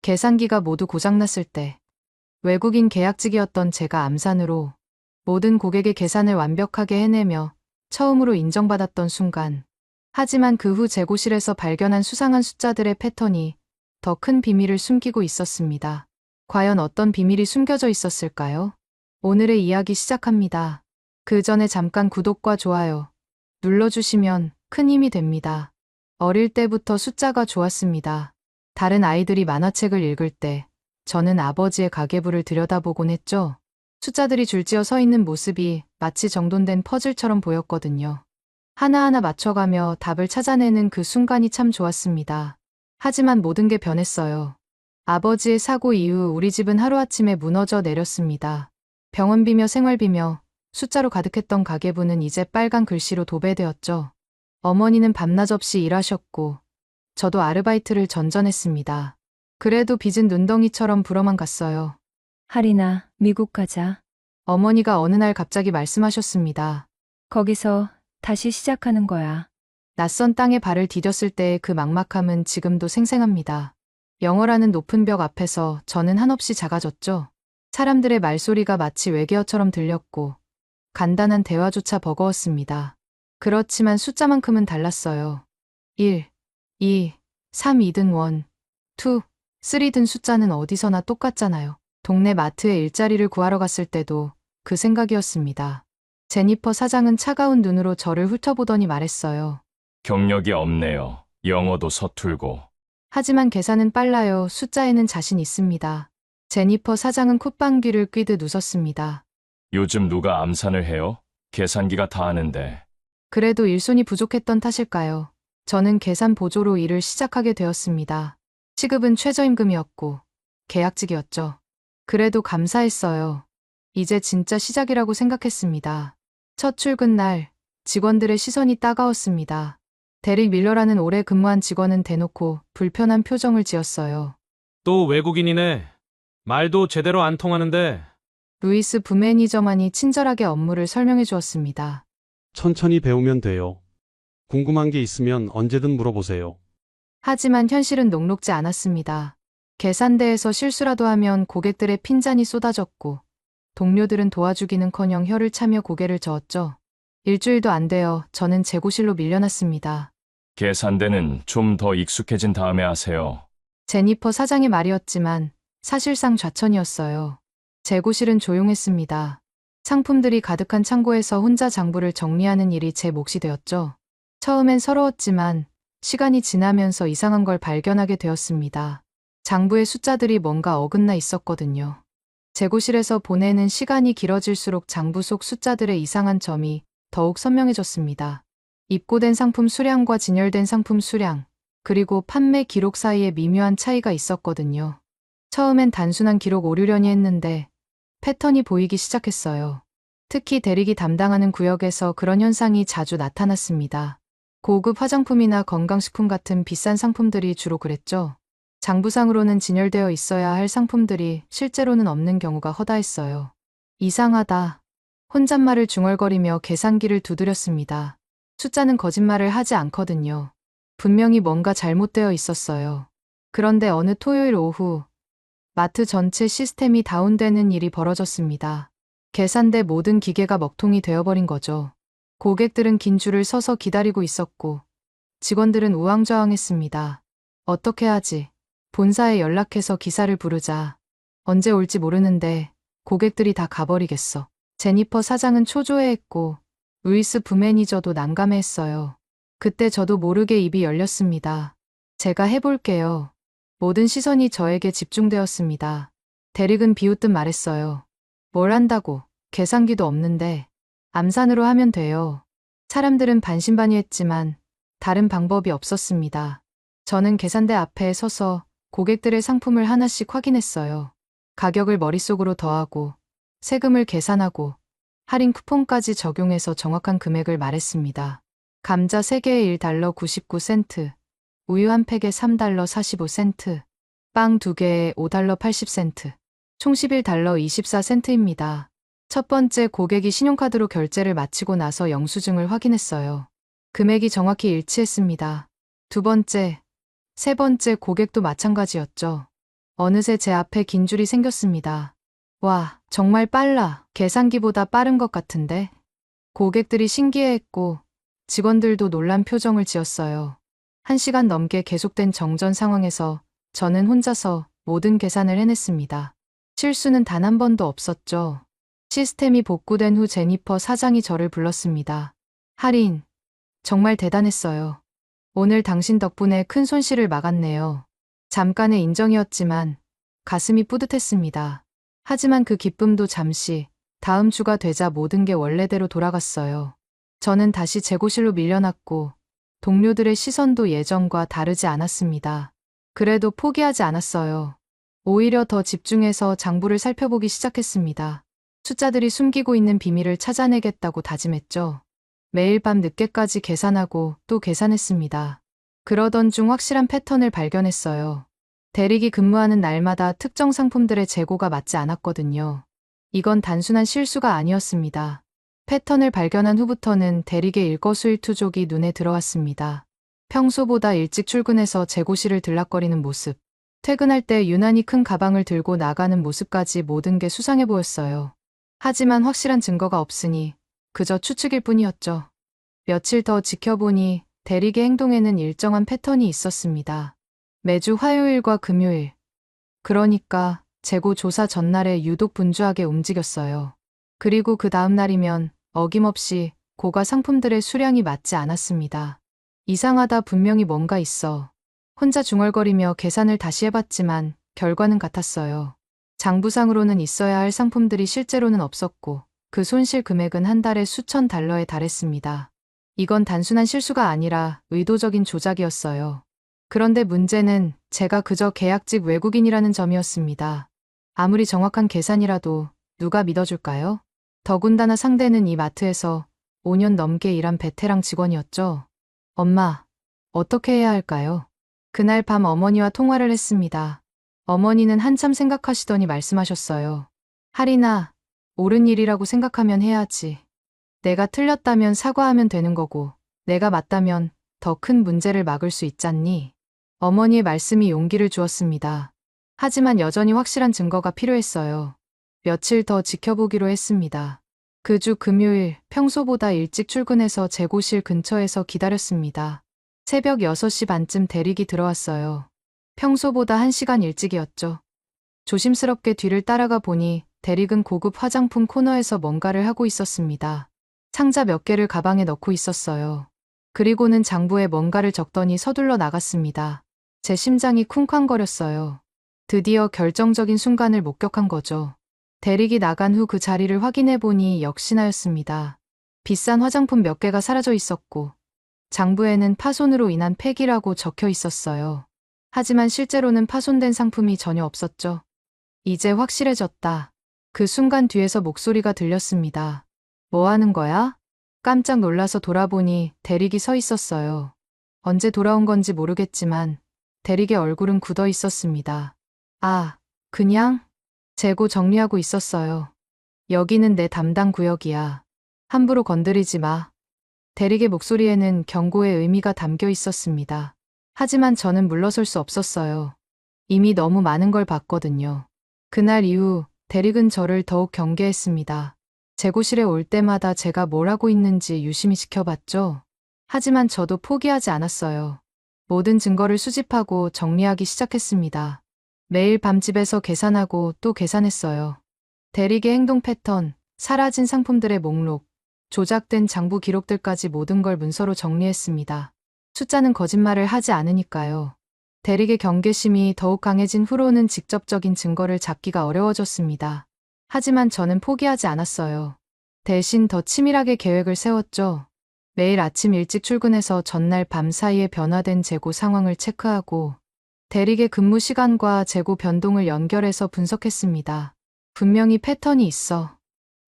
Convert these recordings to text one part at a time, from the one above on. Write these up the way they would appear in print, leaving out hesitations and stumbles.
계산기가 모두 고장났을 때 외국인 계약직이었던 제가 암산으로 모든 고객의 계산을 완벽하게 해내며 처음으로 인정받았던 순간. 하지만 그 후 재고실에서 발견한 수상한 숫자들의 패턴이 더 큰 비밀을 숨기고 있었습니다. 과연 어떤 비밀이 숨겨져 있었을까요? 오늘의 이야기 시작합니다. 그 전에 잠깐 구독과 좋아요 눌러주시면 큰 힘이 됩니다. 어릴 때부터 숫자가 좋았습니다. 다른 아이들이 만화책을 읽을 때 저는 아버지의 가계부를 들여다보곤 했죠. 숫자들이 줄지어 서 있는 모습이 마치 정돈된 퍼즐처럼 보였거든요. 하나하나 맞춰가며 답을 찾아내는 그 순간이 참 좋았습니다. 하지만 모든 게 변했어요. 아버지의 사고 이후 우리 집은 하루아침에 무너져 내렸습니다. 병원비며 생활비며 숫자로 가득했던 가계부는 이제 빨간 글씨로 도배되었죠. 어머니는 밤낮 없이 일하셨고 저도 아르바이트를 전전했습니다. 그래도 빚은 눈덩이처럼 불어만 갔어요. 하리나, 미국 가자. 어머니가 어느 날 갑자기 말씀하셨습니다. 거기서 다시 시작하는 거야. 낯선 땅에 발을 디뎠을 때의 그 막막함은 지금도 생생합니다. 영어라는 높은 벽 앞에서 저는 한없이 작아졌죠. 사람들의 말소리가 마치 외계어처럼 들렸고 간단한 대화조차 버거웠습니다. 그렇지만 숫자만큼은 달랐어요. 1, 2, 3, 2든 1, 2, 3든 숫자는 어디서나 똑같잖아요. 동네 마트에 일자리를 구하러 갔을 때도 그 생각이었습니다. 제니퍼 사장은 차가운 눈으로 저를 훑어보더니 말했어요. 경력이 없네요. 영어도 서툴고. 하지만 계산은 빨라요. 숫자에는 자신 있습니다. 제니퍼 사장은 콧방귀를 뀌듯 웃었습니다. 요즘 누가 암산을 해요? 계산기가 다 하는데. 그래도 일손이 부족했던 탓일까요? 저는 계산 보조로 일을 시작하게 되었습니다. 시급은 최저임금이었고 계약직이었죠. 그래도 감사했어요. 이제 진짜 시작이라고 생각했습니다. 첫 출근 날 직원들의 시선이 따가웠습니다. 데릭 밀러라는 오래 근무한 직원은 대놓고 불편한 표정을 지었어요. 또 외국인이네. 말도 제대로 안 통하는데. 루이스 부매니저만이 친절하게 업무를 설명해 주었습니다. 천천히 배우면 돼요. 궁금한 게 있으면 언제든 물어보세요. 하지만 현실은 녹록지 않았습니다. 계산대에서 실수라도 하면 고객들의 핀잔이 쏟아졌고 동료들은 도와주기는커녕 혀를 차며 고개를 저었죠. 일주일도 안 되어 저는 재고실로 밀려났습니다. 계산대는 좀 더 익숙해진 다음에 하세요. 제니퍼 사장의 말이었지만 사실상 좌천이었어요. 재고실은 조용했습니다. 상품들이 가득한 창고에서 혼자 장부를 정리하는 일이 제 몫이 되었죠. 처음엔 서러웠지만 시간이 지나면서 이상한 걸 발견하게 되었습니다. 장부의 숫자들이 뭔가 어긋나 있었거든요. 재고실에서 보내는 시간이 길어질수록 장부 속 숫자들의 이상한 점이 더욱 선명해졌습니다. 입고된 상품 수량과 진열된 상품 수량, 그리고 판매 기록 사이에 미묘한 차이가 있었거든요. 처음엔 단순한 기록 오류려니 했는데 패턴이 보이기 시작했어요. 특히 대릭이 담당하는 구역에서 그런 현상이 자주 나타났습니다. 고급 화장품이나 건강식품 같은 비싼 상품들이 주로 그랬죠. 장부상으로는 진열되어 있어야 할 상품들이 실제로는 없는 경우가 허다했어요. 이상하다. 혼잣말을 중얼거리며 계산기를 두드렸습니다. 숫자는 거짓말을 하지 않거든요. 분명히 뭔가 잘못되어 있었어요. 그런데 어느 토요일 오후 마트 전체 시스템이 다운되는 일이 벌어졌습니다. 계산대 모든 기계가 먹통이 되어버린 거죠. 고객들은 긴 줄을 서서 기다리고 있었고 직원들은 우왕좌왕했습니다. 어떻게 하지? 본사에 연락해서 기사를 부르자. 언제 올지 모르는데 고객들이 다 가버리겠어. 제니퍼 사장은 초조해했고 루이스 부매니저도 난감해했어요. 그때 저도 모르게 입이 열렸습니다. 제가 해볼게요. 모든 시선이 저에게 집중되었습니다. 데릭은 비웃듯 말했어요. 뭘 한다고? 계산기도 없는데. 암산으로 하면 돼요. 사람들은 반신반의했지만 다른 방법이 없었습니다. 저는 계산대 앞에 서서 고객들의 상품을 하나씩 확인했어요. 가격을 머릿속으로 더하고 세금을 계산하고 할인 쿠폰까지 적용해서 정확한 금액을 말했습니다. 감자 3개에 $1 99센트, 우유 한 팩에 $3 45센트, 빵 2개에 $5 80센트, 총 $11 24센트입니다. 첫 번째 고객이 신용카드로 결제를 마치고 나서 영수증을 확인했어요. 금액이 정확히 일치했습니다. 두 번째, 세 번째 고객도 마찬가지였죠. 어느새 제 앞에 긴 줄이 생겼습니다. 와, 정말 빨라. 계산기보다 빠른 것 같은데. 고객들이 신기해했고 직원들도 놀란 표정을 지었어요. 1시간 넘게 계속된 정전 상황에서 저는 혼자서 모든 계산을 해냈습니다. 실수는 단 한 번도 없었죠. 시스템이 복구된 후 제니퍼 사장이 저를 불렀습니다. 할인, 정말 대단했어요. 오늘 당신 덕분에 큰 손실을 막았네요. 잠깐의 인정이었지만 가슴이 뿌듯했습니다. 하지만 그 기쁨도 잠시, 다음 주가 되자 모든 게 원래대로 돌아갔어요. 저는 다시 재고실로 밀려났고 동료들의 시선도 예전과 다르지 않았습니다. 그래도 포기하지 않았어요. 오히려 더 집중해서 장부를 살펴보기 시작했습니다. 숫자들이 숨기고 있는 비밀을 찾아내겠다고 다짐했죠. 매일 밤 늦게까지 계산하고 또 계산했습니다. 그러던 중 확실한 패턴을 발견했어요. 대리기 근무하는 날마다 특정 상품들의 재고가 맞지 않았거든요. 이건 단순한 실수가 아니었습니다. 패턴을 발견한 후부터는 대리의 일거수일투족이 눈에 들어왔습니다. 평소보다 일찍 출근해서 재고실을 들락거리는 모습, 퇴근할 때 유난히 큰 가방을 들고 나가는 모습까지 모든 게 수상해 보였어요. 하지만 확실한 증거가 없으니 그저 추측일 뿐이었죠. 며칠 더 지켜보니 대리의 행동에는 일정한 패턴이 있었습니다. 매주 화요일과 금요일, 그러니까 재고 조사 전날에 유독 분주하게 움직였어요. 그리고 그 다음 날이면 어김없이 고가 상품들의 수량이 맞지 않았습니다. 이상하다, 분명히 뭔가 있어. 혼자 중얼거리며 계산을 다시 해봤지만 결과는 같았어요. 장부상으로는 있어야 할 상품들이 실제로는 없었고 그 손실 금액은 한 달에 수천 달러에 달했습니다. 이건 단순한 실수가 아니라 의도적인 조작이었어요. 그런데 문제는 제가 그저 계약직 외국인이라는 점이었습니다. 아무리 정확한 계산이라도 누가 믿어줄까요? 더군다나 상대는 이 마트에서 5년 넘게 일한 베테랑 직원이었죠. 엄마, 어떻게 해야 할까요? 그날 밤 어머니와 통화를 했습니다. 어머니는 한참 생각하시더니 말씀하셨어요. 할인아, 옳은 일이라고 생각하면 해야지. 내가 틀렸다면 사과하면 되는 거고, 내가 맞다면 더 큰 문제를 막을 수 있잖니. 어머니의 말씀이 용기를 주었습니다. 하지만 여전히 확실한 증거가 필요했어요. 며칠 더 지켜보기로 했습니다. 그 주 금요일, 평소보다 일찍 출근해서 재고실 근처에서 기다렸습니다. 새벽 6시 반쯤 대리기 들어왔어요. 평소보다 1시간 일찍이었죠. 조심스럽게 뒤를 따라가 보니 대리은 고급 화장품 코너에서 뭔가를 하고 있었습니다. 상자 몇 개를 가방에 넣고 있었어요. 그리고는 장부에 뭔가를 적더니 서둘러 나갔습니다. 제 심장이 쿵쾅거렸어요. 드디어 결정적인 순간을 목격한 거죠. 대리기 나간 후 그 자리를 확인해 보니 역시나였습니다. 비싼 화장품 몇 개가 사라져 있었고 장부에는 파손으로 인한 폐기라고 적혀 있었어요. 하지만 실제로는 파손된 상품이 전혀 없었죠. 이제 확실해졌다. 그 순간 뒤에서 목소리가 들렸습니다. 뭐 하는 거야? 깜짝 놀라서 돌아보니 대리기 서 있었어요. 언제 돌아온 건지 모르겠지만 대리의 얼굴은 굳어 있었습니다. 아, 그냥 재고 정리하고 있었어요. 여기는 내 담당 구역이야. 함부로 건드리지 마. 대리의 목소리에는 경고의 의미가 담겨 있었습니다. 하지만 저는 물러설 수 없었어요. 이미 너무 많은 걸 봤거든요. 그날 이후 대리은 저를 더욱 경계했습니다. 재고실에 올 때마다 제가 뭘 하고 있는지 유심히 지켜봤죠. 하지만 저도 포기하지 않았어요. 모든 증거를 수집하고 정리하기 시작했습니다. 매일 밤 집에서 계산하고 또 계산했어요. 대리의 행동 패턴, 사라진 상품들의 목록, 조작된 장부 기록들까지 모든 걸 문서로 정리했습니다. 숫자는 거짓말을 하지 않으니까요. 대리의 경계심이 더욱 강해진 후로는 직접적인 증거를 잡기가 어려워졌습니다. 하지만 저는 포기하지 않았어요. 대신 더 치밀하게 계획을 세웠죠. 매일 아침 일찍 출근해서 전날 밤 사이에 변화된 재고 상황을 체크하고 대리의 근무 시간과 재고 변동을 연결해서 분석했습니다. 분명히 패턴이 있어.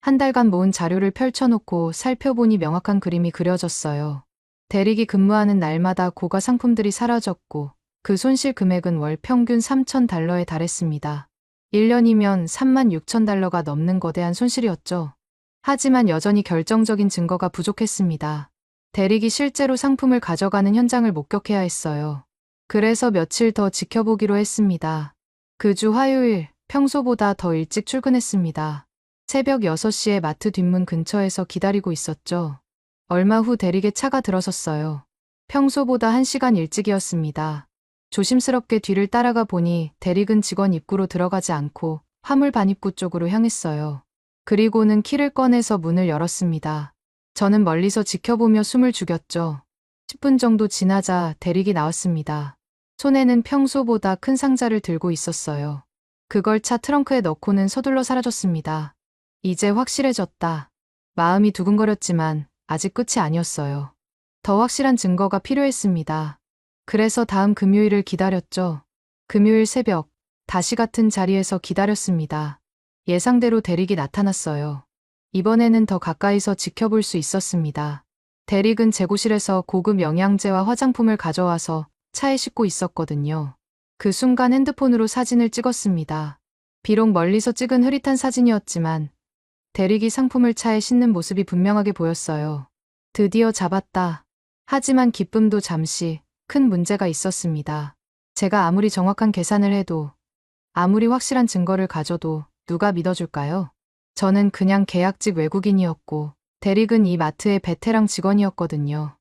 한 달간 모은 자료를 펼쳐놓고 살펴보니 명확한 그림이 그려졌어요. 대리기 근무하는 날마다 고가 상품들이 사라졌고 그 손실 금액은 월 평균 3,000달러에 달했습니다. 1년이면 36,000달러가 넘는 거대한 손실이었죠. 하지만 여전히 결정적인 증거가 부족했습니다. 대리기 실제로 상품을 가져가는 현장을 목격해야 했어요. 그래서 며칠 더 지켜보기로 했습니다. 그 주 화요일 평소보다 더 일찍 출근했습니다. 새벽 6시에 마트 뒷문 근처에서 기다리고 있었죠. 얼마 후 대리게 차가 들어섰어요. 평소보다 1시간 일찍이었습니다. 조심스럽게 뒤를 따라가 보니 대리근 직원 입구로 들어가지 않고 화물 반입구 쪽으로 향했어요. 그리고는 키를 꺼내서 문을 열었습니다. 저는 멀리서 지켜보며 숨을 죽였죠. 10분 정도 지나자 대리기 나왔습니다. 손에는 평소보다 큰 상자를 들고 있었어요. 그걸 차 트렁크에 넣고는 서둘러 사라졌습니다. 이제 확실해졌다. 마음이 두근거렸지만 아직 끝이 아니었어요. 더 확실한 증거가 필요했습니다. 그래서 다음 금요일을 기다렸죠. 금요일 새벽, 다시 같은 자리에서 기다렸습니다. 예상대로 대릭이 나타났어요. 이번에는 더 가까이서 지켜볼 수 있었습니다. 대릭은 재고실에서 고급 영양제와 화장품을 가져와서 차에 싣고 있었거든요. 그 순간 핸드폰으로 사진을 찍었습니다. 비록 멀리서 찍은 흐릿한 사진이었지만 대릭이 상품을 차에 싣는 모습이 분명하게 보였어요. 드디어 잡았다. 하지만 기쁨도 잠시 큰 문제가 있었습니다. 제가 아무리 정확한 계산을 해도, 아무리 확실한 증거를 가져도 누가 믿어줄까요? 저는 그냥 계약직 외국인이었고 대릭은 이 마트의 베테랑 직원이었거든요.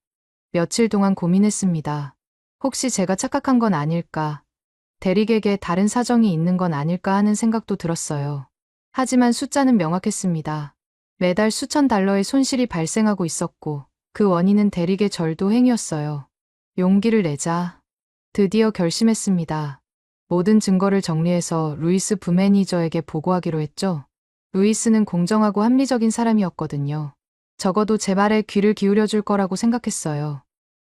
며칠 동안 고민했습니다. 혹시 제가 착각한 건 아닐까? 대릭에게 다른 사정이 있는 건 아닐까 하는 생각도 들었어요. 하지만 숫자는 명확했습니다. 매달 수천 달러의 손실이 발생하고 있었고 그 원인은 대릭의 절도 행위였어요. 용기를 내자 드디어 결심했습니다. 모든 증거를 정리해서 루이스 부매니저에게 보고하기로 했죠. 루이스는 공정하고 합리적인 사람이었거든요. 적어도 제 말에 귀를 기울여 줄 거라고 생각했어요.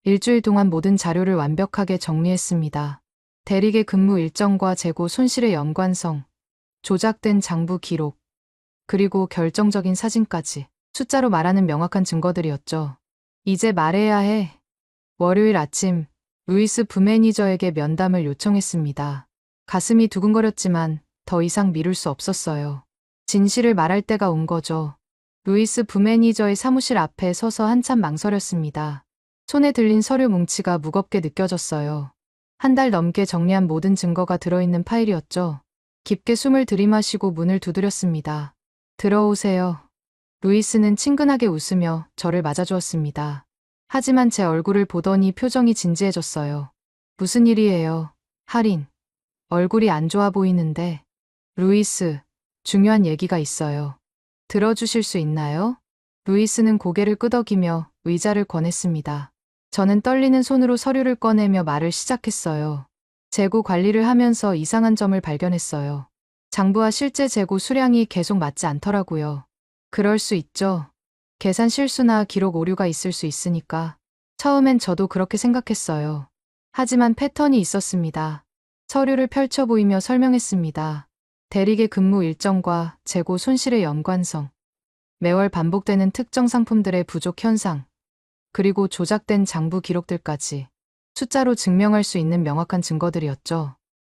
일주일 동안 모든 자료를 완벽하게 정리했습니다. 대릭의 근무 일정과 재고 손실의 연관성, 조작된 장부 기록, 그리고 결정적인 사진까지 숫자로 말하는 명확한 증거들이었죠. 이제 말해야 해. 월요일 아침 루이스 부매니저에게 면담을 요청했습니다. 가슴이 두근거렸지만 더 이상 미룰 수 없었어요. 진실을 말할 때가 온 거죠. 루이스 부매니저의 사무실 앞에 서서 한참 망설였습니다. 손에 들린 서류 뭉치가 무겁게 느껴졌어요. 한 달 넘게 정리한 모든 증거가 들어있는 파일이었죠. 깊게 숨을 들이마시고 문을 두드렸습니다. 들어오세요. 루이스는 친근하게 웃으며 저를 맞아주었습니다. 하지만 제 얼굴을 보더니 표정이 진지해졌어요. 무슨 일이에요, 할인? 얼굴이 안 좋아 보이는데. 루이스, 중요한 얘기가 있어요. 들어주실 수 있나요? 루이스는 고개를 끄덕이며 의자를 권했습니다. 저는 떨리는 손으로 서류를 꺼내며 말을 시작했어요. 재고 관리를 하면서 이상한 점을 발견했어요. 장부와 실제 재고 수량이 계속 맞지 않더라고요. 그럴 수 있죠. 계산 실수나 기록 오류가 있을 수 있으니까. 처음엔 저도 그렇게 생각했어요. 하지만 패턴이 있었습니다. 서류를 펼쳐 보이며 설명했습니다. 대릭의 근무 일정과 재고 손실의 연관성, 매월 반복되는 특정 상품들의 부족 현상, 그리고 조작된 장부 기록들까지 숫자로 증명할 수 있는 명확한 증거들이었죠.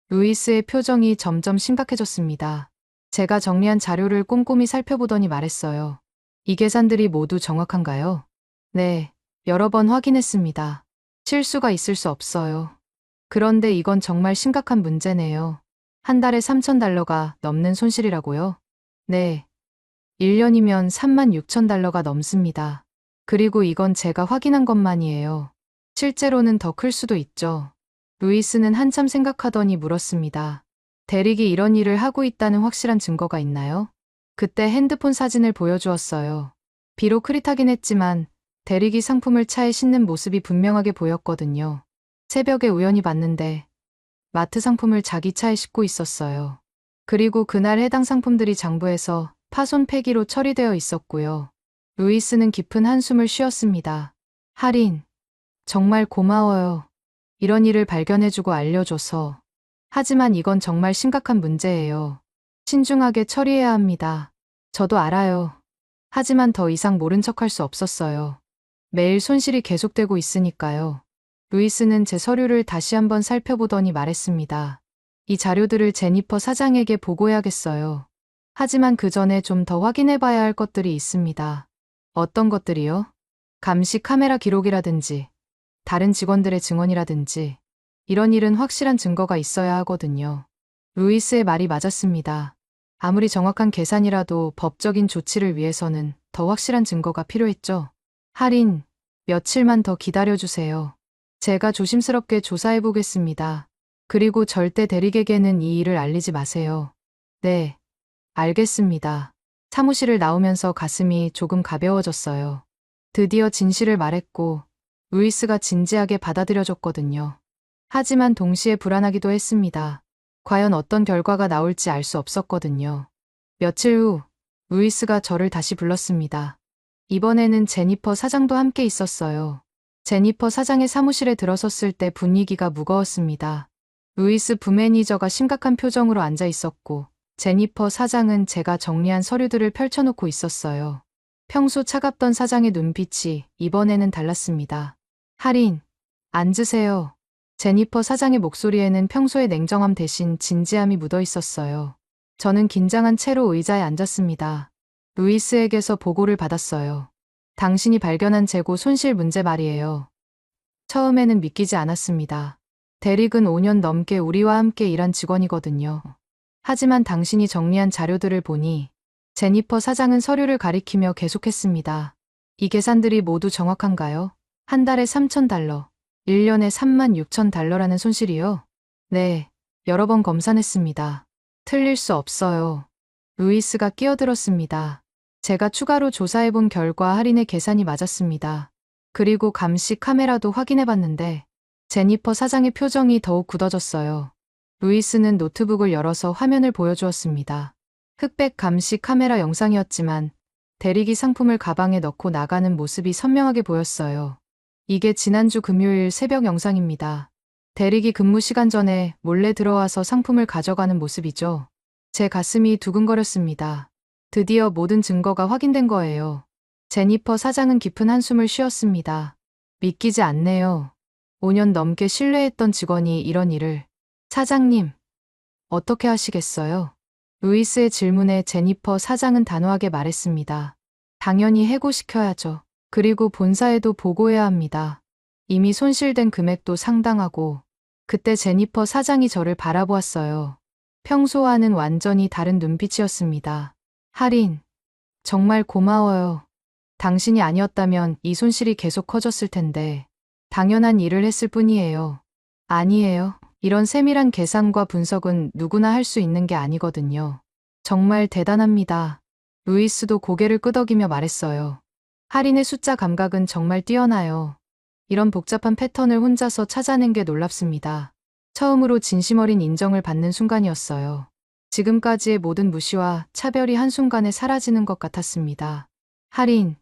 루이스의 표정이 점점 심각해졌습니다. 제가 정리한 자료를 꼼꼼히 살펴보더니 말했어요. 이 계산들이 모두 정확한가요? 네, 여러 번 확인했습니다. 실수가 있을 수 없어요. 그런데 이건 정말 심각한 문제네요. 한 달에 3,000달러가 넘는 손실이라고요? 네. 1년이면 36,000달러가 넘습니다. 그리고 이건 제가 확인한 것만이에요. 실제로는 더 클 수도 있죠. 루이스는 한참 생각하더니 물었습니다. 대릭이 이런 일을 하고 있다는 확실한 증거가 있나요? 그때 핸드폰 사진을 보여주었어요. 비록 흐릿하긴 했지만 대릭이 상품을 차에 싣는 모습이 분명하게 보였거든요. 새벽에 우연히 봤는데 마트 상품을 자기 차에 싣고 있었어요. 그리고 그날 해당 상품들이 장부에서 파손 폐기로 처리되어 있었고요. 루이스는 깊은 한숨을 쉬었습니다. 할인, 정말 고마워요. 이런 일을 발견해주고 알려줘서. 하지만 이건 정말 심각한 문제예요. 신중하게 처리해야 합니다. 저도 알아요. 하지만 더 이상 모른 척할 수 없었어요. 매일 손실이 계속되고 있으니까요. 루이스는 제 서류를 다시 한번 살펴보더니 말했습니다. 이 자료들을 제니퍼 사장에게 보고해야겠어요. 하지만 그 전에 좀 더 확인해봐야 할 것들이 있습니다. 어떤 것들이요? 감시 카메라 기록이라든지, 다른 직원들의 증언이라든지, 이런 일은 확실한 증거가 있어야 하거든요. 루이스의 말이 맞았습니다. 아무리 정확한 계산이라도 법적인 조치를 위해서는 더 확실한 증거가 필요했죠. 할인, 며칠만 더 기다려주세요. 제가 조심스럽게 조사해 보겠습니다. 그리고 절대 대리에게는 이 일을 알리지 마세요. 네, 알겠습니다. 사무실을 나오면서 가슴이 조금 가벼워졌어요. 드디어 진실을 말했고, 루이스가 진지하게 받아들여줬거든요. 하지만 동시에 불안하기도 했습니다. 과연 어떤 결과가 나올지 알 수 없었거든요. 며칠 후, 루이스가 저를 다시 불렀습니다. 이번에는 제니퍼 사장도 함께 있었어요. 제니퍼 사장의 사무실에 들어섰을 때 분위기가 무거웠습니다. 루이스 부매니저가 심각한 표정으로 앉아 있었고, 제니퍼 사장은 제가 정리한 서류들을 펼쳐놓고 있었어요. 평소 차갑던 사장의 눈빛이 이번에는 달랐습니다. 할인, 앉으세요. 제니퍼 사장의 목소리에는 평소의 냉정함 대신 진지함이 묻어 있었어요. 저는 긴장한 채로 의자에 앉았습니다. 루이스에게서 보고를 받았어요. 당신이 발견한 재고 손실 문제 말이에요. 처음에는 믿기지 않았습니다. 대릭은 5년 넘게 우리와 함께 일한 직원이거든요. 하지만 당신이 정리한 자료들을 보니 제니퍼 사장은 서류를 가리키며 계속했습니다. 이 계산들이 모두 정확한가요? 한 달에 $3,000, 1년에 $36,000라는 손실이요? 네, 여러 번 검사했습니다. 틀릴 수 없어요. 루이스가 끼어들었습니다. 제가 추가로 조사해본 결과 할인의 계산이 맞았습니다. 그리고 감시 카메라도 확인해봤는데 제니퍼 사장의 표정이 더욱 굳어졌어요. 루이스는 노트북을 열어서 화면을 보여주었습니다. 흑백 감시 카메라 영상이었지만 대리기 상품을 가방에 넣고 나가는 모습이 선명하게 보였어요. 이게 지난주 금요일 새벽 영상입니다. 대리기 근무 시간 전에 몰래 들어와서 상품을 가져가는 모습이죠. 제 가슴이 두근거렸습니다. 드디어 모든 증거가 확인된 거예요. 제니퍼 사장은 깊은 한숨을 쉬었습니다. 믿기지 않네요. 5년 넘게 신뢰했던 직원이 이런 일을. 사장님, 어떻게 하시겠어요? 루이스의 질문에 제니퍼 사장은 단호하게 말했습니다. 당연히 해고시켜야죠. 그리고 본사에도 보고해야 합니다. 이미 손실된 금액도 상당하고. 그때 제니퍼 사장이 저를 바라보았어요. 평소와는 완전히 다른 눈빛이었습니다. 할인, 정말 고마워요. 당신이 아니었다면 이 손실이 계속 커졌을 텐데 당연한 일을 했을 뿐이에요. 아니에요. 이런 세밀한 계산과 분석은 누구나 할 수 있는 게 아니거든요. 정말 대단합니다. 루이스도 고개를 끄덕이며 말했어요. 할인의 숫자 감각은 정말 뛰어나요. 이런 복잡한 패턴을 혼자서 찾아낸 게 놀랍습니다. 처음으로 진심 어린 인정을 받는 순간이었어요. 지금까지의 모든 무시와 차별이 한순간에 사라지는 것 같았습니다. 할인,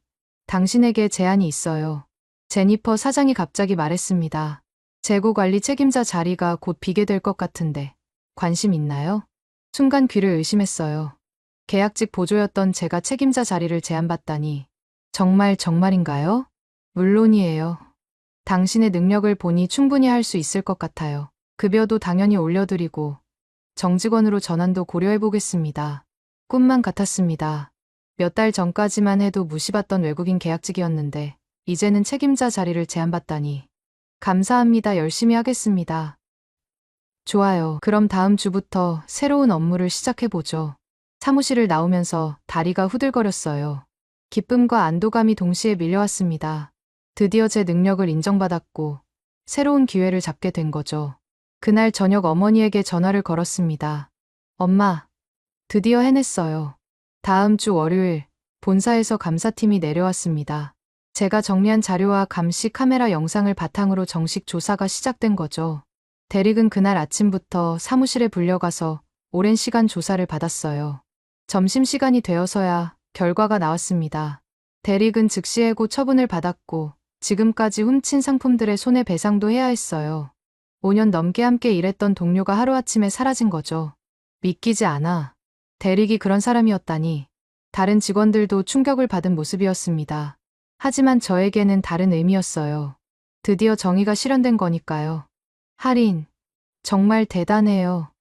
당신에게 제안이 있어요. 제니퍼 사장이 갑자기 말했습니다. 재고 관리 책임자 자리가 곧 비게 될 것 같은데 관심 있나요? 순간 귀를 의심했어요. 계약직 보조였던 제가 책임자 자리를 제안받다니 정말인가요? 물론이에요. 당신의 능력을 보니 충분히 할 수 있을 것 같아요. 급여도 당연히 올려드리고 정직원으로 전환도 고려해보겠습니다. 꿈만 같았습니다. 몇 달 전까지만 해도 무시받던 외국인 계약직이었는데 이제는 책임자 자리를 제안받다니. 감사합니다. 열심히 하겠습니다. 좋아요. 그럼 다음 주부터 새로운 업무를 시작해보죠. 사무실을 나오면서 다리가 후들거렸어요. 기쁨과 안도감이 동시에 밀려왔습니다. 드디어 제 능력을 인정받았고 새로운 기회를 잡게 된 거죠. 그날 저녁 어머니에게 전화를 걸었습니다. 엄마, 드디어 해냈어요. 다음 주 월요일 본사에서 감사팀이 내려왔습니다. 제가 정리한 자료와 감시 카메라 영상을 바탕으로 정식 조사가 시작된 거죠. 대릭은 그날 아침부터 사무실에 불려가서 오랜 시간 조사를 받았어요. 점심시간이 되어서야 결과가 나왔습니다. 대릭은 즉시 해고 처분을 받았고 지금까지 훔친 상품들의 손해배상도 해야 했어요. 5년 넘게 함께 일했던 동료가 하루아침에 사라진 거죠. 믿기지 않아. 대릭이 그런 사람이었다니. 다른 직원들도 충격을 받은 모습이었습니다. 하지만 저에게는 다른 의미였어요. 드디어 정의가 실현된 거니까요. 할인, 정말 대단해요.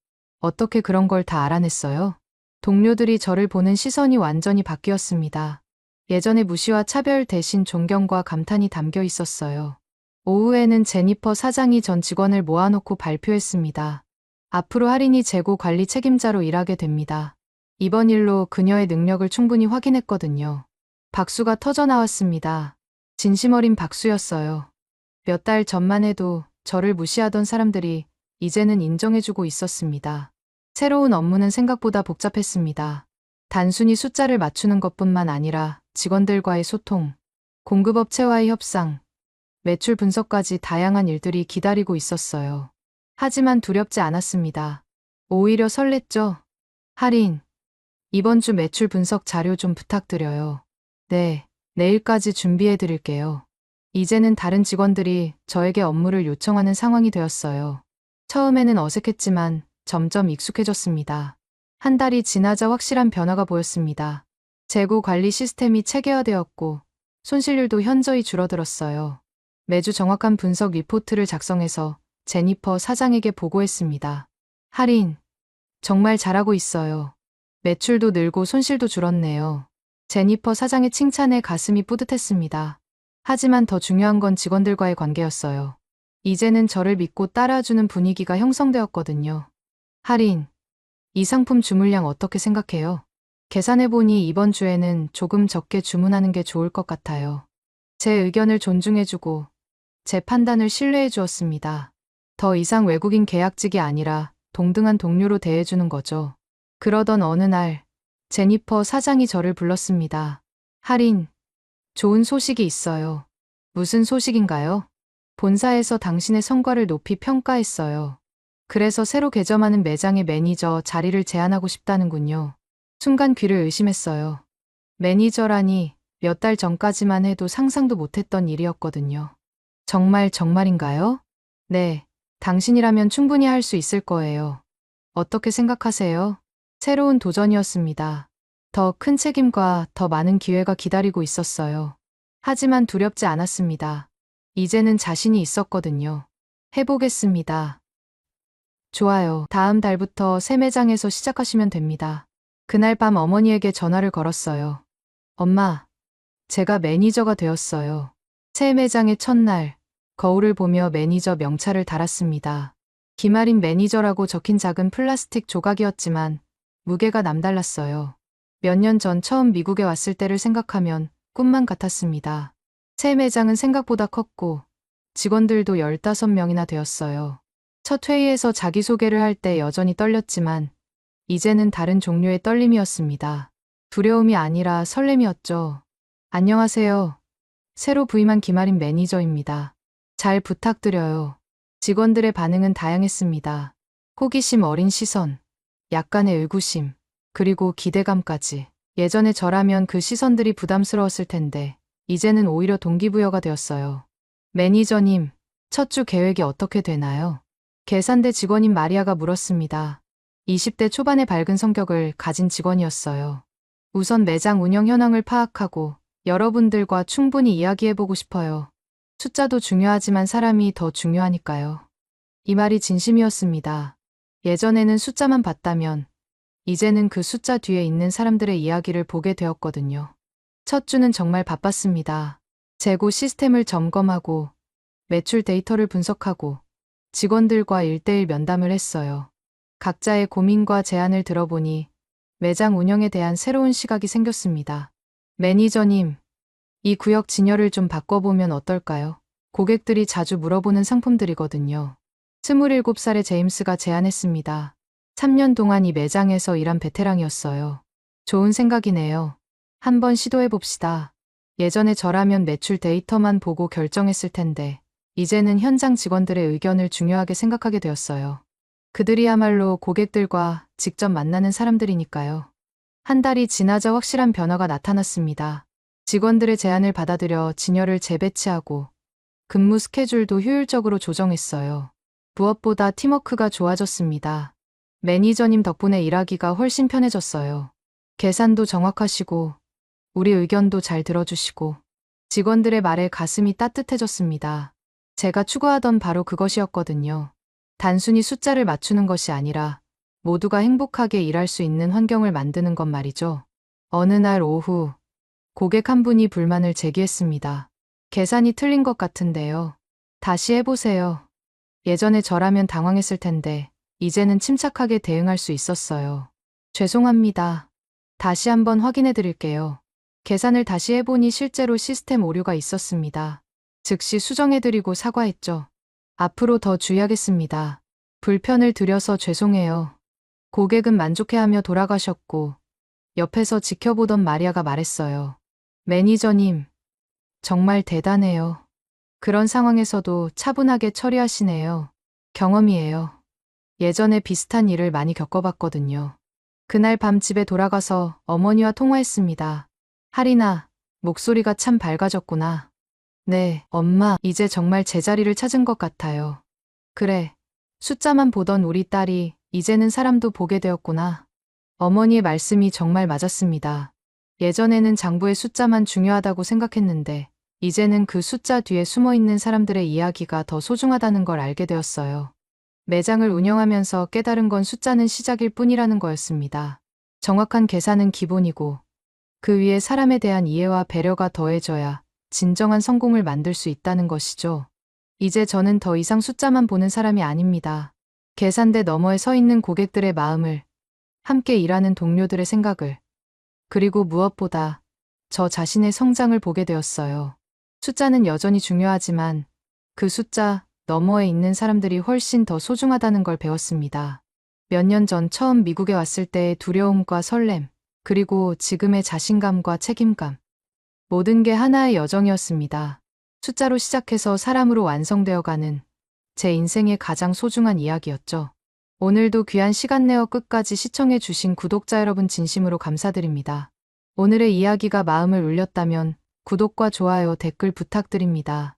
어떻게 그런 걸 다 알아냈어요? 동료들이 저를 보는 시선이 완전히 바뀌었습니다. 예전의 무시와 차별 대신 존경과 감탄이 담겨 있었어요. 오후에는 제니퍼 사장이 전 직원을 모아놓고 발표했습니다. 앞으로 할인이 재고 관리 책임자로 일하게 됩니다. 이번 일로 그녀의 능력을 충분히 확인했거든요. 박수가 터져 나왔습니다. 진심 어린 박수였어요. 몇 달 전만 해도 저를 무시하던 사람들이 이제는 인정해주고 있었습니다. 새로운 업무는 생각보다 복잡했습니다. 단순히 숫자를 맞추는 것뿐만 아니라 직원들과의 소통, 공급업체와의 협상, 매출 분석까지 다양한 일들이 기다리고 있었어요. 하지만 두렵지 않았습니다. 오히려 설렜죠. 할인, 이번 주 매출 분석 자료 좀 부탁드려요. 네, 내일까지 준비해 드릴게요. 이제는 다른 직원들이 저에게 업무를 요청하는 상황이 되었어요. 처음에는 어색했지만 점점 익숙해졌습니다. 한 달이 지나자 확실한 변화가 보였습니다. 재고 관리 시스템이 체계화되었고 손실률도 현저히 줄어들었어요. 매주 정확한 분석 리포트를 작성해서 제니퍼 사장에게 보고했습니다. 할인, 정말 잘하고 있어요. 매출도 늘고 손실도 줄었네요. 제니퍼 사장의 칭찬에 가슴이 뿌듯했습니다. 하지만 더 중요한 건 직원들과의 관계였어요. 이제는 저를 믿고 따라주는 분위기가 형성되었거든요. 할인, 이 상품 주문량 어떻게 생각해요? 계산해보니 이번 주에는 조금 적게 주문하는 게 좋을 것 같아요. 제 의견을 존중해주고 제 판단을 신뢰해 주었습니다. 더 이상 외국인 계약직이 아니라 동등한 동료로 대해주는 거죠. 그러던 어느 날 제니퍼 사장이 저를 불렀습니다. 할인, 좋은 소식이 있어요. 무슨 소식인가요? 본사에서 당신의 성과를 높이 평가했어요. 그래서 새로 개점하는 매장의 매니저 자리를 제안하고 싶다는군요. 순간 귀를 의심했어요. 매니저라니 몇 달 전까지만 해도 상상도 못했던 일이었거든요. 정말인가요? 네, 당신이라면 충분히 할 수 있을 거예요. 어떻게 생각하세요? 새로운 도전이었습니다. 더 큰 책임과 더 많은 기회가 기다리고 있었어요. 하지만 두렵지 않았습니다. 이제는 자신이 있었거든요. 해보겠습니다. 좋아요. 다음 달부터 새 매장에서 시작하시면 됩니다. 그날 밤 어머니에게 전화를 걸었어요. 엄마, 제가 매니저가 되었어요. 새 매장의 첫날, 거울을 보며 매니저 명찰을 달았습니다. 김아린 매니저라고 적힌 작은 플라스틱 조각이었지만 무게가 남달랐어요. 몇 년 전 처음 미국에 왔을 때를 생각하면 꿈만 같았습니다. 새 매장은 생각보다 컸고 직원들도 15명이나 되었어요. 첫 회의에서 자기소개를 할 때 여전히 떨렸지만 이제는 다른 종류의 떨림이었습니다. 두려움이 아니라 설렘이었죠. 안녕하세요. 새로 부임한 김아린 매니저입니다. 잘 부탁드려요. 직원들의 반응은 다양했습니다. 호기심 어린 시선, 약간의 의구심, 그리고 기대감까지. 예전에 저라면 그 시선들이 부담스러웠을 텐데 이제는 오히려 동기부여가 되었어요. 매니저님, 첫 주 계획이 어떻게 되나요? 계산대 직원인 마리아가 물었습니다. 20대 초반의 밝은 성격을 가진 직원이었어요. 우선 매장 운영 현황을 파악하고 여러분들과 충분히 이야기해보고 싶어요. 숫자도 중요하지만 사람이 더 중요하니까요. 이 말이 진심이었습니다. 예전에는 숫자만 봤다면 이제는 그 숫자 뒤에 있는 사람들의 이야기를 보게 되었거든요. 첫 주는 정말 바빴습니다. 재고 시스템을 점검하고 매출 데이터를 분석하고 직원들과 1대1 면담을 했어요. 각자의 고민과 제안을 들어보니 매장 운영에 대한 새로운 시각이 생겼습니다. 매니저님, 이 구역 진열을 좀 바꿔보면 어떨까요? 고객들이 자주 물어보는 상품들이거든요. 27살의 제임스가 제안했습니다. 3년 동안 이 매장에서 일한 베테랑이었어요. 좋은 생각이네요. 한번 시도해봅시다. 예전에 저라면 매출 데이터만 보고 결정했을 텐데 이제는 현장 직원들의 의견을 중요하게 생각하게 되었어요. 그들이야말로 고객들과 직접 만나는 사람들이니까요. 한 달이 지나자 확실한 변화가 나타났습니다. 직원들의 제안을 받아들여 진열을 재배치하고 근무 스케줄도 효율적으로 조정했어요. 무엇보다 팀워크가 좋아졌습니다. 매니저님 덕분에 일하기가 훨씬 편해졌어요. 계산도 정확하시고 우리 의견도 잘 들어주시고 직원들의 말에 가슴이 따뜻해졌습니다. 제가 추구하던 바로 그것이었거든요. 단순히 숫자를 맞추는 것이 아니라 모두가 행복하게 일할 수 있는 환경을 만드는 것 말이죠. 어느 날 오후 고객 한 분이 불만을 제기했습니다. 계산이 틀린 것 같은데요. 다시 해보세요. 예전에 저라면 당황했을 텐데 이제는 침착하게 대응할 수 있었어요. 죄송합니다. 다시 한번 확인해 드릴게요. 계산을 다시 해보니 실제로 시스템 오류가 있었습니다. 즉시 수정해 드리고 사과했죠. 앞으로 더 주의하겠습니다. 불편을 드려서 죄송해요. 고객은 만족해하며 돌아가셨고 옆에서 지켜보던 마리아가 말했어요. 매니저님, 정말 대단해요. 그런 상황에서도 차분하게 처리하시네요. 경험이에요. 예전에 비슷한 일을 많이 겪어봤거든요. 그날 밤 집에 돌아가서 어머니와 통화했습니다. 하리나, 목소리가 참 밝아졌구나. 네, 엄마, 이제 정말 제자리를 찾은 것 같아요. 그래, 숫자만 보던 우리 딸이 이제는 사람도 보게 되었구나. 어머니의 말씀이 정말 맞았습니다. 예전에는 장부의 숫자만 중요하다고 생각했는데, 이제는 그 숫자 뒤에 숨어 있는 사람들의 이야기가 더 소중하다는 걸 알게 되었어요. 매장을 운영하면서 깨달은 건 숫자는 시작일 뿐이라는 거였습니다. 정확한 계산은 기본이고, 그 위에 사람에 대한 이해와 배려가 더해져야 진정한 성공을 만들 수 있다는 것이죠. 이제 저는 더 이상 숫자만 보는 사람이 아닙니다. 계산대 너머에 서 있는 고객들의 마음을, 함께 일하는 동료들의 생각을, 그리고 무엇보다 저 자신의 성장을 보게 되었어요. 숫자는 여전히 중요하지만 그 숫자 너머에 있는 사람들이 훨씬 더 소중하다는 걸 배웠습니다. 몇 년 전 처음 미국에 왔을 때의 두려움과 설렘, 그리고 지금의 자신감과 책임감. 모든 게 하나의 여정이었습니다. 숫자로 시작해서 사람으로 완성되어가는 제 인생의 가장 소중한 이야기였죠. 오늘도 귀한 시간 내어 끝까지 시청해주신 구독자 여러분 진심으로 감사드립니다. 오늘의 이야기가 마음을 울렸다면 구독과 좋아요, 댓글 부탁드립니다.